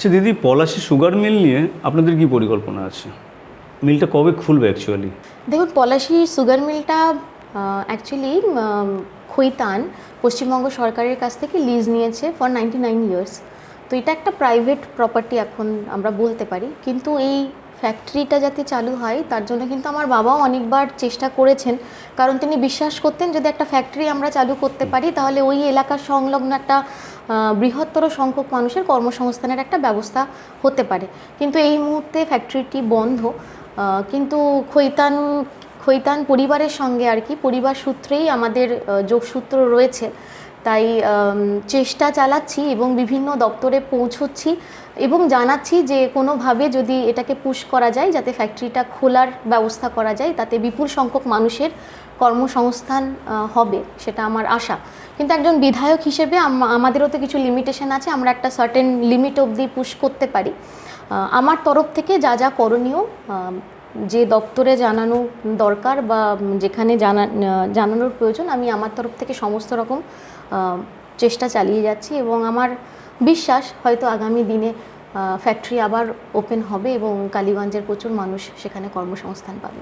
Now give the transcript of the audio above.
আচ্ছা দিদি, Palashi sugar mill নিয়ে আপনাদের কি পরিকল্পনা আছে? মিলটা কবে খুলবে অ্যাকচুয়ালি? দেখুন, পলাশী সুগার মিলটা অ্যাকচুয়ালি খৈতান পশ্চিমবঙ্গ সরকারের কাছ থেকে লিজ নিয়েছে ফর 99 ইয়ার্স। তো এটা একটা প্রাইভেট প্রপার্টি এখন আমরা বলতে পারি, কিন্তু এই ফ্যাক্টরিটা যাতে চালু হয় তার জন্য কিন্তু আমার বাবাও অনেকবার চেষ্টা করেছেন, কারণ তিনি বিশ্বাস করতেন যদি একটা ফ্যাক্টরি আমরা চালু করতে পারি তাহলে ওই এলাকার সংলগ্ন একটা বৃহত্তর সংখ্যক মানুষের কর্মসংস্থানের একটা ব্যবস্থা হতে পারে। কিন্তু এই মুহূর্তে ফ্যাক্টরিটি বন্ধ। কিন্তু খৈতান পরিবারের সঙ্গে আর কি, পরিবার সূত্রেই আমাদের যোগসূত্র রয়েছে, তাই চেষ্টা চালাচ্ছি এবং বিভিন্ন দপ্তরে পৌঁছচ্ছি এবং জানাচ্ছি যে কোনোভাবে যদি এটাকে পুশ করা যায়, যাতে ফ্যাক্টরিটা খোলার ব্যবস্থা করা যায়, তাতে বিপুল সংখ্যক মানুষের কর্মসংস্থান হবে, সেটা আমার আশা। কিন্তু একজন বিধায়ক হিসেবে আমাদেরও তো কিছু লিমিটেশন আছে, আমরা একটা সার্টেন লিমিট অবধি পুশ করতে পারি। আমার তরফ থেকে যা যা করণীয়, যে দপ্তরে জানানো দরকার বা যেখানে জানানোর প্রয়োজন, আমি আমার তরফ থেকে সমস্ত রকম চেষ্টা চালিয়ে যাচ্ছি এবং আমার বিশ্বাস হয়তো আগামী দিনে ফ্যাক্টরি আবার ওপেন হবে এবং কালীগঞ্জের প্রচুর মানুষ সেখানে কর্মসংস্থান পাবে।